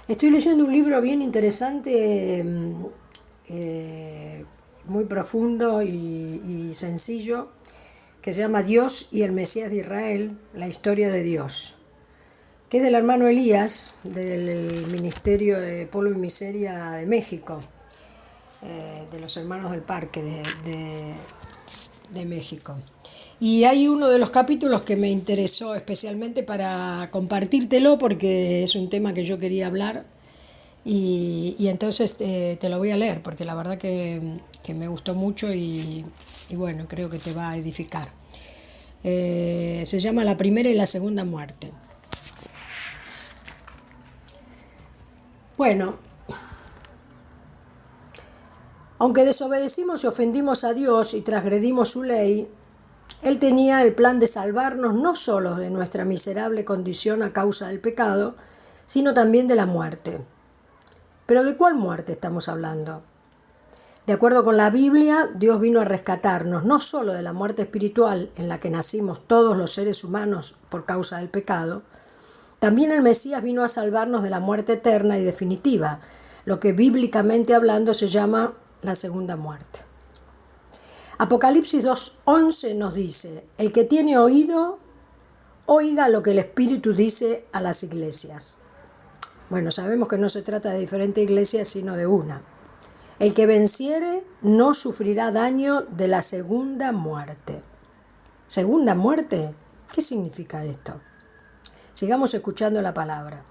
Estoy leyendo un libro bien interesante, muy profundo y sencillo, que se llama Dios y el Mesías de Israel, la historia de Dios, que es del hermano Elías, del Ministerio de Polvo y Miseria de México, de los Hermanos del Parque de México. Y hay uno de los capítulos que me interesó especialmente para compartírtelo porque es un tema que yo quería hablar y entonces te lo voy a leer porque la verdad que me gustó mucho y bueno, creo que te va a edificar. Se llama La primera y la segunda muerte. Bueno, aunque desobedecimos y ofendimos a Dios y transgredimos su ley, Él tenía el plan de salvarnos no solo de nuestra miserable condición a causa del pecado, sino también de la muerte. ¿Pero de cuál muerte estamos hablando? De acuerdo con la Biblia, Dios vino a rescatarnos no solo de la muerte espiritual en la que nacimos todos los seres humanos por causa del pecado, también el Mesías vino a salvarnos de la muerte eterna y definitiva, lo que bíblicamente hablando se llama la segunda muerte. Apocalipsis 2:11 nos dice: el que tiene oído, oiga lo que el Espíritu dice a las iglesias. Bueno, sabemos que no se trata de diferentes iglesias, sino de una. El que venciere no sufrirá daño de la segunda muerte. ¿Segunda muerte? ¿Qué significa esto? Sigamos escuchando la palabra.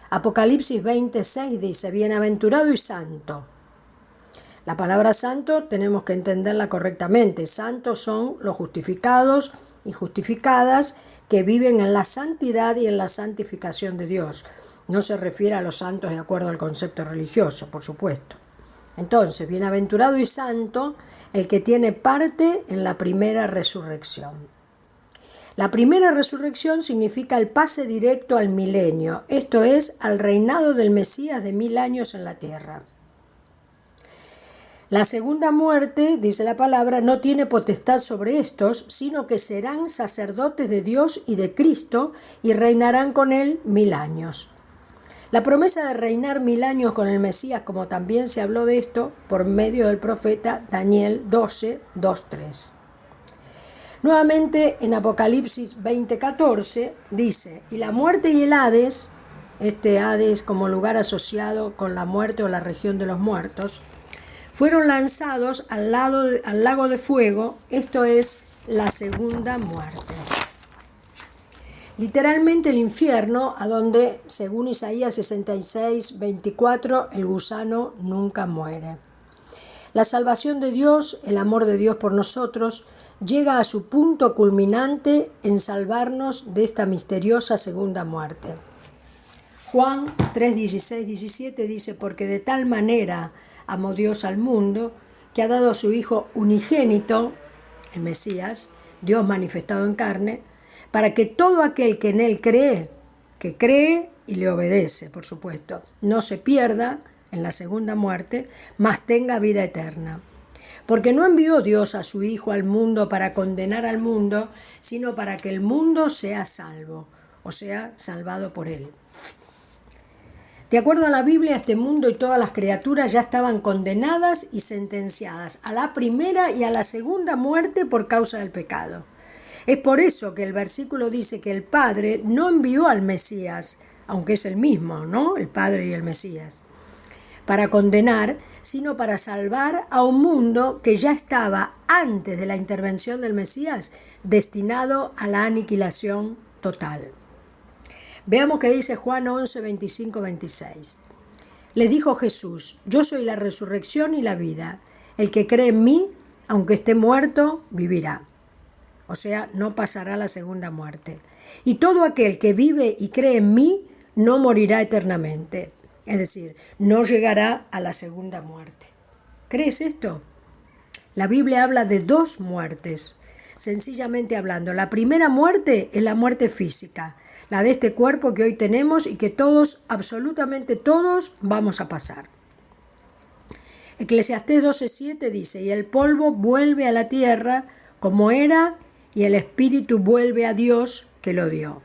Apocalipsis 20:6 dice: bienaventurado y santo. La palabra santo tenemos que entenderla correctamente. Santos son los justificados y justificadas que viven en la santidad y en la santificación de Dios. No se refiere a los santos de acuerdo al concepto religioso, por supuesto. Entonces, bienaventurado y santo el que tiene parte en la primera resurrección. La primera resurrección significa el pase directo al milenio, esto es, al reinado del Mesías de 1000 años en la tierra. La segunda muerte, dice la palabra, no tiene potestad sobre estos, sino que serán sacerdotes de Dios y de Cristo y reinarán con él 1000 años. La promesa de reinar 1000 años con el Mesías, como también se habló de esto por medio del profeta Daniel 12:2-3. Nuevamente en Apocalipsis 20:14 dice: y la muerte y el Hades, este Hades como lugar asociado con la muerte o la región de los muertos, fueron lanzados al lago de fuego, esto es la segunda muerte. Literalmente el infierno, a donde, según Isaías 66:24, el gusano nunca muere. La salvación de Dios, el amor de Dios por nosotros, llega a su punto culminante en salvarnos de esta misteriosa segunda muerte. Juan 3:16-17 dice: porque de tal manera amó Dios al mundo, que ha dado a su Hijo unigénito, el Mesías, Dios manifestado en carne, para que todo aquel que en él cree, que cree y le obedece, por supuesto, no se pierda en la segunda muerte, mas tenga vida eterna. Porque no envió Dios a su Hijo al mundo para condenar al mundo, sino para que el mundo sea salvo, o sea, salvado por él. De acuerdo a la Biblia, este mundo y todas las criaturas ya estaban condenadas y sentenciadas a la primera y a la segunda muerte por causa del pecado. Es por eso que el versículo dice que el Padre no envió al Mesías, aunque es el mismo, ¿no? El Padre y el Mesías, para condenar, sino para salvar a un mundo que ya estaba, antes de la intervención del Mesías, destinado a la aniquilación total. Veamos qué dice Juan 11:25-26. Les dijo Jesús: yo soy la resurrección y la vida. El que cree en mí, aunque esté muerto, vivirá. O sea, no pasará la segunda muerte. Y todo aquel que vive y cree en mí, no morirá eternamente. Es decir, no llegará a la segunda muerte. ¿Crees esto? La Biblia habla de dos muertes. Sencillamente hablando, la primera muerte es la muerte física, la de este cuerpo que hoy tenemos y que todos, absolutamente todos, vamos a pasar. Eclesiastés 12:7 dice: y el polvo vuelve a la tierra como era, y el espíritu vuelve a Dios que lo dio.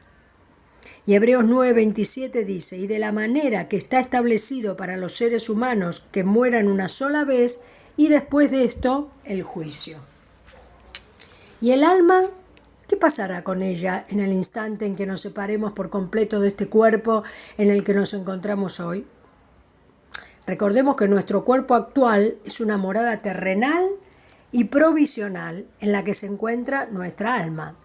Y Hebreos 9:27 dice, y de la manera que está establecido para los seres humanos que mueran una sola vez y después de esto el juicio. ¿Y el alma? ¿Qué pasará con ella en el instante en que nos separemos por completo de este cuerpo en el que nos encontramos hoy? Recordemos que nuestro cuerpo actual es una morada terrenal y provisional en la que se encuentra nuestra alma.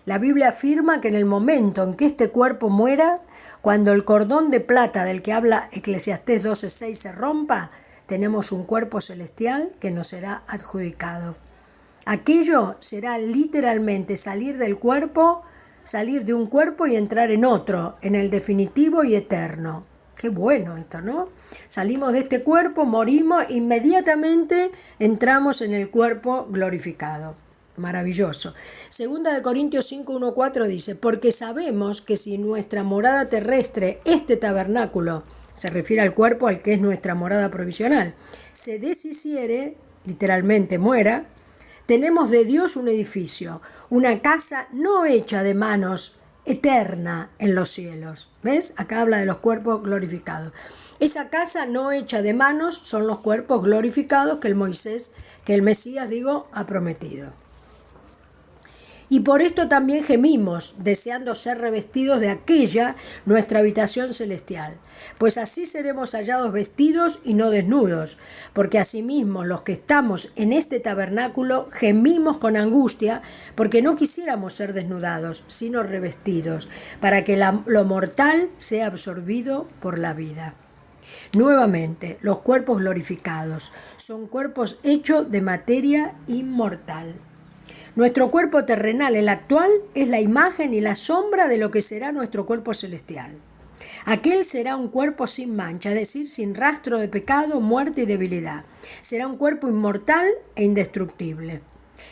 La Biblia afirma que en el momento en que este cuerpo muera, cuando el cordón de plata del que habla Eclesiastés 12:6 se rompa, tenemos un cuerpo celestial que nos será adjudicado. Aquello será literalmente salir del cuerpo, salir de un cuerpo y entrar en otro, en el definitivo y eterno. Qué bueno esto, ¿no? Salimos de este cuerpo, morimos, inmediatamente entramos en el cuerpo glorificado. Maravilloso. Segunda de Corintios 5:1-4 dice, porque sabemos que si nuestra morada terrestre, este tabernáculo, se refiere al cuerpo al que es nuestra morada provisional, se deshiciere, literalmente muera, tenemos de Dios un edificio, una casa no hecha de manos, eterna en los cielos. ¿Ves? Acá habla de los cuerpos glorificados. Esa casa no hecha de manos son los cuerpos glorificados que el Mesías, ha prometido. Y por esto también gemimos, deseando ser revestidos de aquella nuestra habitación celestial, pues así seremos hallados vestidos y no desnudos, porque asimismo los que estamos en este tabernáculo gemimos con angustia, porque no quisiéramos ser desnudados, sino revestidos, para que lo mortal sea absorbido por la vida. Nuevamente, los cuerpos glorificados son cuerpos hechos de materia inmortal. Nuestro cuerpo terrenal, el actual, es la imagen y la sombra de lo que será nuestro cuerpo celestial. Aquel será un cuerpo sin mancha, es decir, sin rastro de pecado, muerte y debilidad. Será un cuerpo inmortal e indestructible.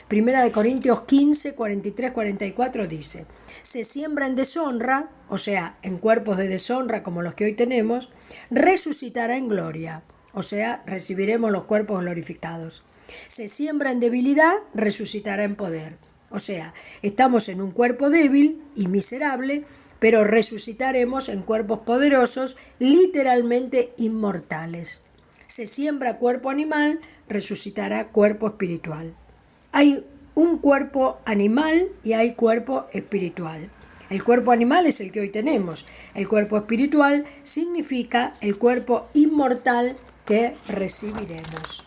Primera de Corintios 15, 43, 44 dice, se siembra en deshonra, o sea, en cuerpos de deshonra como los que hoy tenemos, resucitará en gloria, o sea, recibiremos los cuerpos glorificados. Se siembra en debilidad, resucitará en poder. O sea, estamos en un cuerpo débil y miserable, pero resucitaremos en cuerpos poderosos, literalmente inmortales. Se siembra cuerpo animal, resucitará cuerpo espiritual. Hay un cuerpo animal y hay cuerpo espiritual. El cuerpo animal es el que hoy tenemos. El cuerpo espiritual significa el cuerpo inmortal que recibiremos.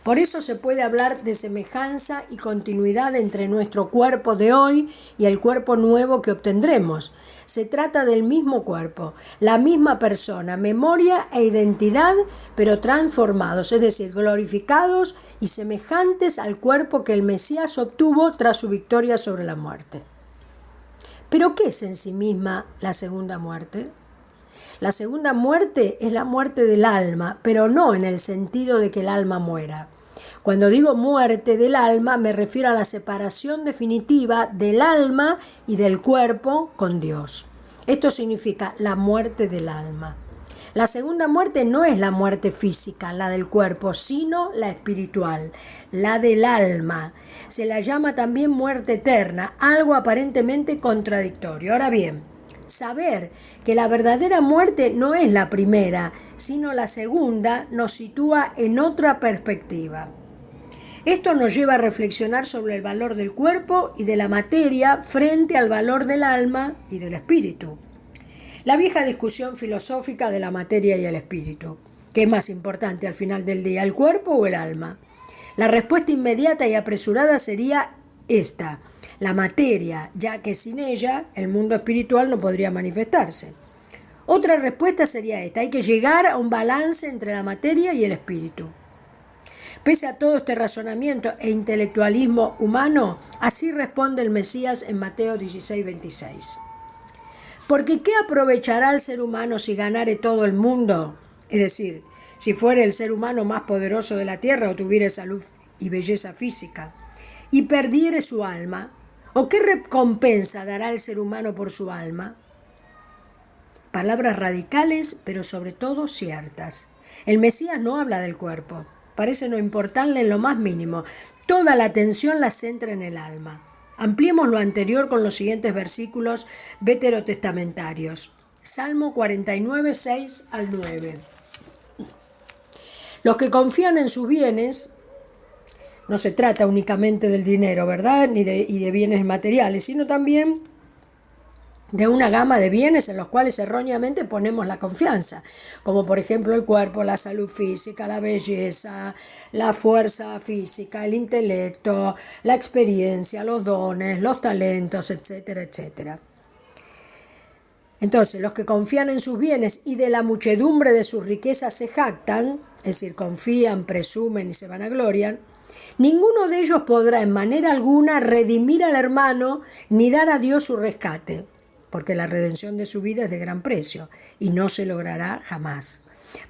Por eso se puede hablar de semejanza y continuidad entre nuestro cuerpo de hoy y el cuerpo nuevo que obtendremos. Se trata del mismo cuerpo, la misma persona, memoria e identidad, pero transformados, es decir, glorificados y semejantes al cuerpo que el Mesías obtuvo tras su victoria sobre la muerte. ¿Pero qué es en sí misma la segunda muerte? La segunda muerte es la muerte del alma, pero no en el sentido de que el alma muera. Cuando digo muerte del alma, me refiero a la separación definitiva del alma y del cuerpo con Dios. Esto significa la muerte del alma. La segunda muerte no es la muerte física, la del cuerpo, sino la espiritual, la del alma. Se la llama también muerte eterna, algo aparentemente contradictorio. Ahora bien, saber que la verdadera muerte no es la primera, sino la segunda, nos sitúa en otra perspectiva. Esto nos lleva a reflexionar sobre el valor del cuerpo y de la materia frente al valor del alma y del espíritu. La vieja discusión filosófica de la materia y el espíritu. ¿Qué es más importante al final del día, el cuerpo o el alma? La respuesta inmediata y apresurada sería esta: la materia, ya que sin ella el mundo espiritual no podría manifestarse. Otra respuesta sería esta: hay que llegar a un balance entre la materia y el espíritu. Pese a todo este razonamiento e intelectualismo humano, así responde el Mesías en Mateo 16:26. Porque ¿qué aprovechará el ser humano si ganare todo el mundo? Es decir, si fuere el ser humano más poderoso de la tierra o tuviere salud y belleza física, y perdiere su alma, ¿o qué recompensa dará el ser humano por su alma? Palabras radicales, pero sobre todo ciertas. El Mesías no habla del cuerpo, parece no importarle en lo más mínimo. Toda la atención la centra en el alma. Ampliemos lo anterior con los siguientes versículos veterotestamentarios. Salmo 49, 6 al 9. Los que confían en sus bienes, no se trata únicamente del dinero, ¿verdad? Y de bienes materiales, sino también de una gama de bienes en los cuales erróneamente ponemos la confianza, como por ejemplo el cuerpo, la salud física, la belleza, la fuerza física, el intelecto, la experiencia, los dones, los talentos, etcétera, etcétera. Entonces, los que confían en sus bienes y de la muchedumbre de sus riquezas se jactan, es decir, confían, presumen y se vanaglorian, ninguno de ellos podrá en manera alguna redimir al hermano ni dar a Dios su rescate, porque la redención de su vida es de gran precio y no se logrará jamás,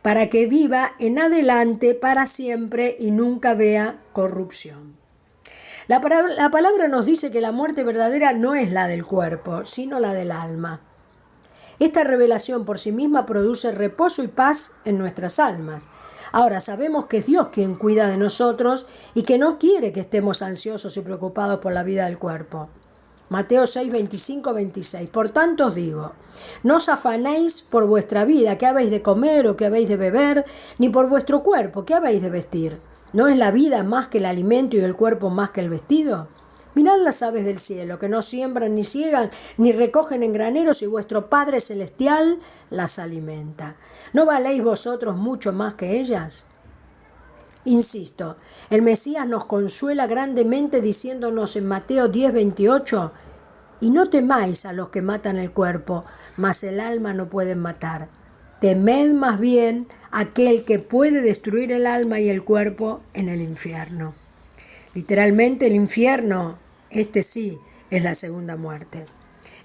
para que viva en adelante para siempre y nunca vea corrupción. La palabra nos dice que la muerte verdadera no es la del cuerpo, sino la del alma. Esta revelación por sí misma produce reposo y paz en nuestras almas. Ahora, sabemos que es Dios quien cuida de nosotros y que no quiere que estemos ansiosos y preocupados por la vida del cuerpo. Mateo 6, 25, 26. Por tanto os digo, no os afanéis por vuestra vida, qué habéis de comer o qué habéis de beber, ni por vuestro cuerpo, qué habéis de vestir. ¿No es la vida más que el alimento y el cuerpo más que el vestido? Mirad las aves del cielo, que no siembran ni ciegan, ni recogen en graneros, y vuestro Padre Celestial las alimenta. ¿No valéis vosotros mucho más que ellas? Insisto, el Mesías nos consuela grandemente diciéndonos en Mateo 10, 28, y no temáis a los que matan el cuerpo, mas el alma no pueden matar. Temed más bien aquel que puede destruir el alma y el cuerpo en el infierno. Literalmente el infierno, sí, es la segunda muerte.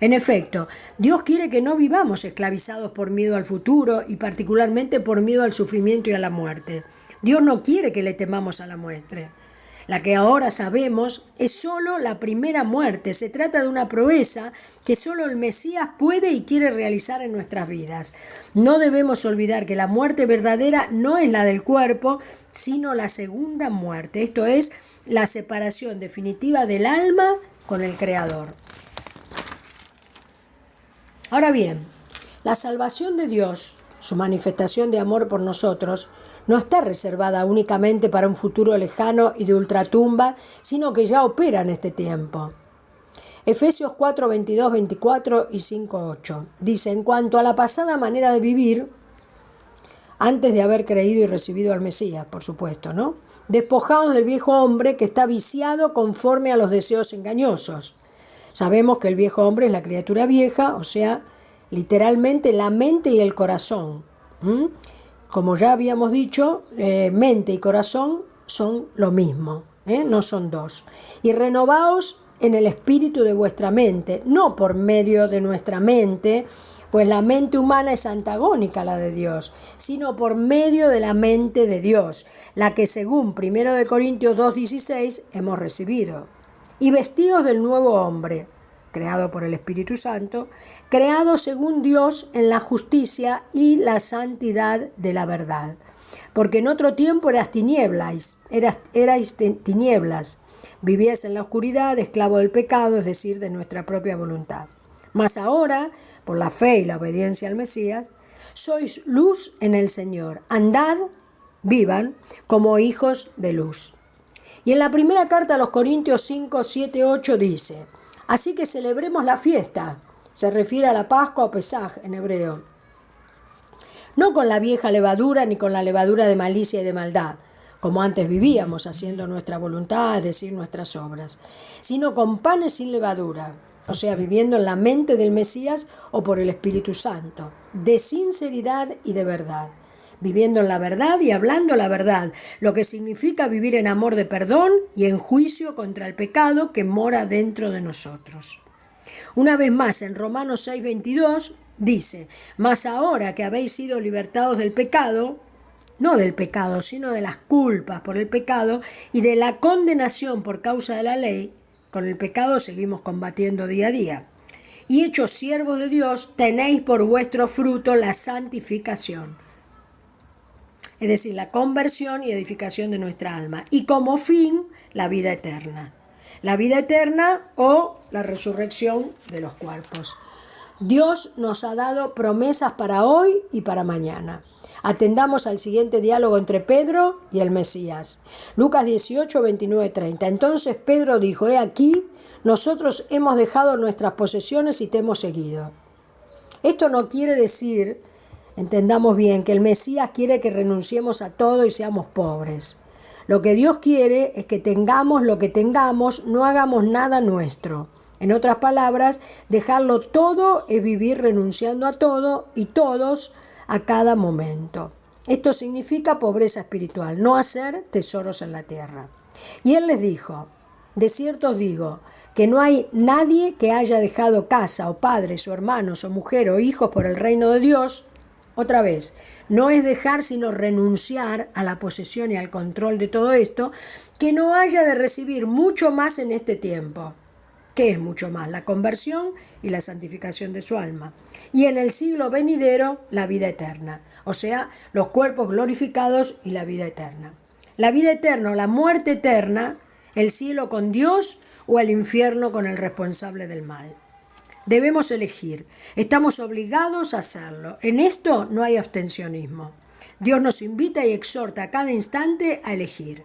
En efecto, Dios quiere que no vivamos esclavizados por miedo al futuro y particularmente por miedo al sufrimiento y a la muerte. Dios no quiere que le temamos a la muerte. La que ahora sabemos es solo la primera muerte. Se trata de una proeza que solo el Mesías puede y quiere realizar en nuestras vidas. No debemos olvidar que la muerte verdadera no es la del cuerpo, sino la segunda muerte. Esto es la separación definitiva del alma con el Creador. Ahora bien, la salvación de Dios, su manifestación de amor por nosotros, no está reservada únicamente para un futuro lejano y de ultratumba, sino que ya opera en este tiempo. Efesios 4, 22, 24 y 5, 8. Dice, en cuanto a la pasada manera de vivir, antes de haber creído y recibido al Mesías, por supuesto, ¿no? Despojados del viejo hombre que está viciado conforme a los deseos engañosos. Sabemos que el viejo hombre es la criatura vieja, o sea, literalmente la mente y el corazón. Como ya habíamos dicho, mente y corazón son lo mismo, no son dos. Y renovaos en el espíritu de vuestra mente, no por medio de nuestra mente, pues la mente humana es antagónica a la de Dios, sino por medio de la mente de Dios, la que según 1 Corintios 2:16 hemos recibido. Y vestidos del nuevo hombre, creado por el Espíritu Santo, creado según Dios en la justicia y la santidad de la verdad. Porque en otro tiempo erais tinieblas, vivíais en la oscuridad, esclavo del pecado, es decir, de nuestra propia voluntad. Mas ahora, por la fe y la obediencia al Mesías, sois luz en el Señor. Andad, vivan como hijos de luz. Y en la primera carta a los Corintios 5, 7, 8 dice, así que celebremos la fiesta, se refiere a la Pascua o Pesaj en hebreo, no con la vieja levadura ni con la levadura de malicia y de maldad, como antes vivíamos haciendo nuestra voluntad, es decir, nuestras obras, sino con panes sin levadura, o sea, viviendo en la mente del Mesías o por el Espíritu Santo, de sinceridad y de verdad. Viviendo en la verdad y hablando la verdad, lo que significa vivir en amor de perdón y en juicio contra el pecado que mora dentro de nosotros. Una vez más, en Romanos 6:22 dice, mas ahora que habéis sido libertados del pecado, no del pecado, sino de las culpas por el pecado y de la condenación por causa de la ley, con el pecado seguimos combatiendo día a día. Y hechos siervos de Dios, tenéis por vuestro fruto la santificación. Es decir, la conversión y edificación de nuestra alma, y como fin, la vida eterna. la vida eterna o la resurrección de los cuerpos. Dios nos ha dado promesas para hoy y para mañana. Atendamos al siguiente diálogo entre Pedro y el Mesías. Lucas 18, 29, 30. Entonces Pedro dijo: he aquí, nosotros hemos dejado nuestras posesiones y te hemos seguido. Esto no quiere decir, entendamos bien, que el Mesías quiere que renunciemos a todo y seamos pobres. Lo que Dios quiere es que tengamos lo que tengamos, no hagamos nada nuestro. En otras palabras, dejarlo todo es vivir renunciando a todo y todos a cada momento. Esto significa pobreza espiritual, no hacer tesoros en la tierra. Y él les dijo: de cierto os digo, que no hay nadie que haya dejado casa o padres o hermanos o mujer o hijos por el reino de Dios. Otra vez, no es dejar sino renunciar a la posesión y al control de todo esto, que no haya de recibir mucho más en este tiempo. ¿Qué es mucho más? La conversión y la santificación de su alma. Y en el siglo venidero, la vida eterna. O sea, los cuerpos glorificados y la vida eterna. La vida eterna o la muerte eterna, el cielo con Dios o el infierno con el responsable del mal. Debemos elegir. Estamos obligados a hacerlo. En esto no hay abstencionismo. Dios nos invita y exhorta a cada instante a elegir.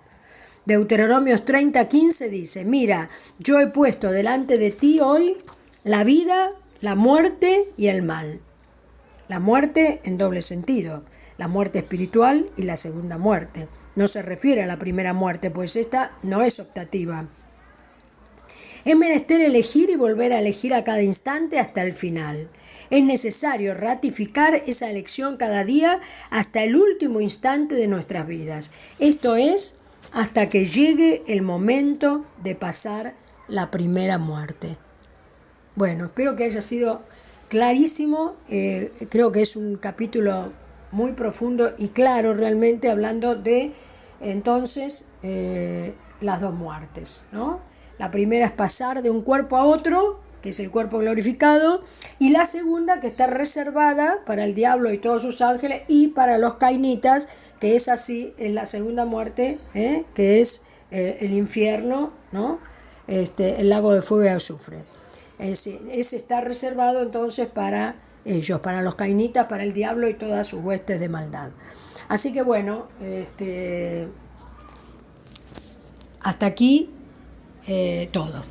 Deuteronomios 30:15 dice: mira, yo he puesto delante de ti hoy la vida, la muerte y el mal. La muerte en doble sentido, la muerte espiritual y la segunda muerte. No se refiere a la primera muerte, pues esta no es optativa. Es menester elegir y volver a elegir a cada instante hasta el final. Es necesario ratificar esa elección cada día hasta el último instante de nuestras vidas. Esto es, hasta que llegue el momento de pasar la primera muerte. Bueno, espero que haya sido clarísimo. Creo que es un capítulo muy profundo y claro realmente, hablando de entonces las dos muertes, ¿no? La primera es pasar de un cuerpo a otro, que es el cuerpo glorificado, y la segunda, que está reservada para el diablo y todos sus ángeles y para los cainitas, que es así, en la segunda muerte, que es el infierno, ¿no? El lago de fuego y azufre. Ese está reservado entonces para ellos, para los cainitas, para el diablo y todas sus huestes de maldad. Así que bueno, hasta aquí todo.